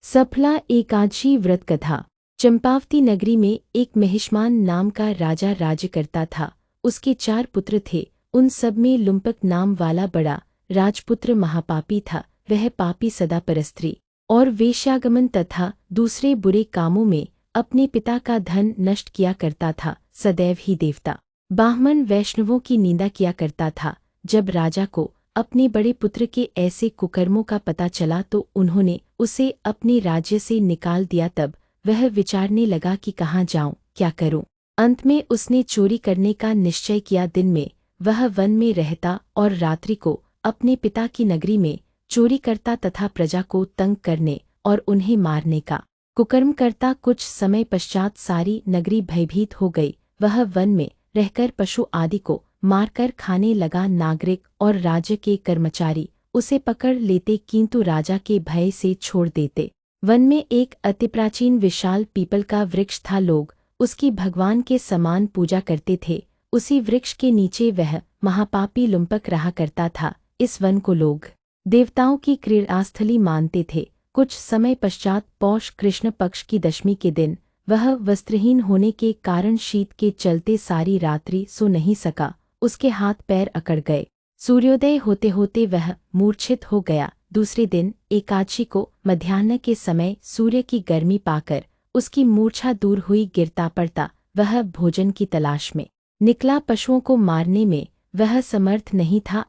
सफला एकादशी व्रत कथा। चंपावती नगरी में एक महिष्मान नाम का राजा राज्य करता था। उसके 4 पुत्र थे। उन सब में लुम्पक नाम वाला बड़ा राजपुत्र महापापी था। वह पापी सदा परस्त्री और वेश्यागमन तथा दूसरे बुरे कामों में अपने पिता का धन नष्ट किया करता था। सदैव ही देवता ब्राह्मण वैष्णवों की निंदा किया करता था। जब राजा को अपने बड़े पुत्र के ऐसे कुकर्मों का पता चला तो उन्होंने उसे अपने राज्य से निकाल दिया। तब वह विचारने लगा कि कहाँ जाऊं, क्या करूं। अंत में उसने चोरी करने का निश्चय किया। दिन में वह वन में रहता और रात्रि को अपने पिता की नगरी में चोरी करता तथा प्रजा को तंग करने और उन्हें मारने का कुकर्म करता। कुछ समय पश्चात सारी नगरी भयभीत हो गई। वह वन में रहकर पशु आदि को मारकर खाने लगा। नागरिक और राज्य के कर्मचारी उसे पकड़ लेते किंतु राजा के भय से छोड़ देते। वन में एक अति प्राचीन विशाल पीपल का वृक्ष था। लोग उसकी भगवान के समान पूजा करते थे। उसी वृक्ष के नीचे वह महापापी लुम्पक रहा करता था। इस वन को लोग देवताओं की क्रीड़ास्थली मानते थे। कुछ समय पश्चात पौष कृष्ण पक्ष की दशमी के दिन वह वस्त्रहीन होने के कारण शीत के चलते सारी रात्रि सो नहीं सका। उसके हाथ पैर अकड़ गए। सूर्योदय होते होते वह मूर्छित हो गया। दूसरे दिन एकादशी को मध्याह्न के समय सूर्य की गर्मी पाकर उसकी मूर्छा दूर हुई। गिरता पड़ता वह भोजन की तलाश में निकला। पशुओं को मारने में वह समर्थ नहीं था।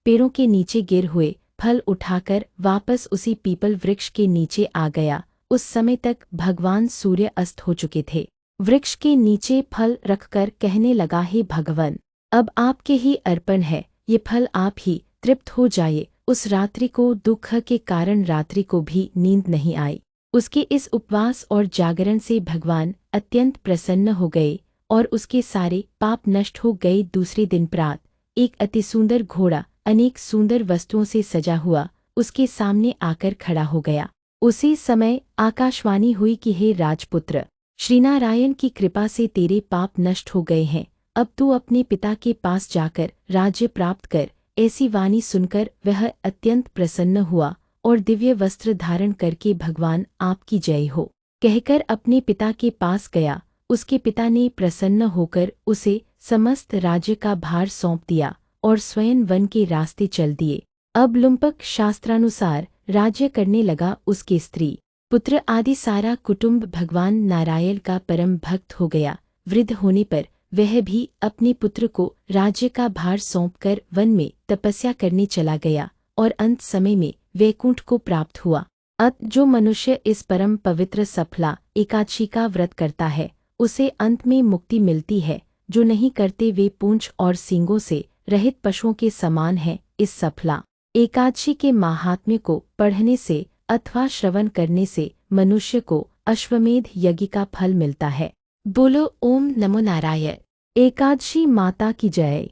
पेड़ों के नीचे गिर हुए फल उठाकर वापस उसी पीपल वृक्ष के नीचे आ गया। उस समय तक भगवान सूर्य अस्त हो चुके थे। वृक्ष के नीचे फल रखकर कहने लगा, हे भगवान, अब आपके ही अर्पण है, ये फल आप ही तृप्त हो जाइए। उस रात्रि को दुख के कारण रात्रि को भी नींद नहीं आई। उसके इस उपवास और जागरण से भगवान अत्यंत प्रसन्न हो गए और उसके सारे पाप नष्ट हो गए। दूसरे दिन प्रात एक अति सुंदर घोड़ा अनेक सुंदर वस्तुओं से सजा हुआ उसके सामने आकर खड़ा हो गया। उसी समय आकाशवाणी हुई कि हे राजपुत्र, श्रीनारायण की कृपा से तेरे पाप नष्ट हो गए हैं। अब तू अपने पिता के पास जाकर राज्य प्राप्त कर। ऐसी वाणी सुनकर वह अत्यंत प्रसन्न हुआ और दिव्य वस्त्र धारण करके भगवान आपकी जय हो कहकर अपने पिता के पास गया। उसके पिता ने प्रसन्न होकर उसे समस्त राज्य का भार सौंप दिया और स्वयं वन के रास्ते चल दिए। अब लुम्पक शास्त्रानुसार राज्य करने लगा। उसके स्त्री पुत्र आदि सारा कुटुंब भगवान नारायण का परम भक्त हो गया। वृद्ध होने पर वह भी अपने पुत्र को राज्य का भार सौंपकर वन में तपस्या करने चला गया और अंत समय में वैकुंठ को प्राप्त हुआ। जो मनुष्य इस परम पवित्र सफला एकादशी का व्रत करता है उसे अंत में मुक्ति मिलती है। जो नहीं करते वे पूंछ और सींगों से रहित पशुओं के समान हैं। इस सफला एकादशी के माहात्म्य को पढ़ने से अथवा श्रवण करने से मनुष्य को अश्वमेध यज्ञ का फल मिलता है। बोलो ओम नमो नारायण। एकादशी माता की जय।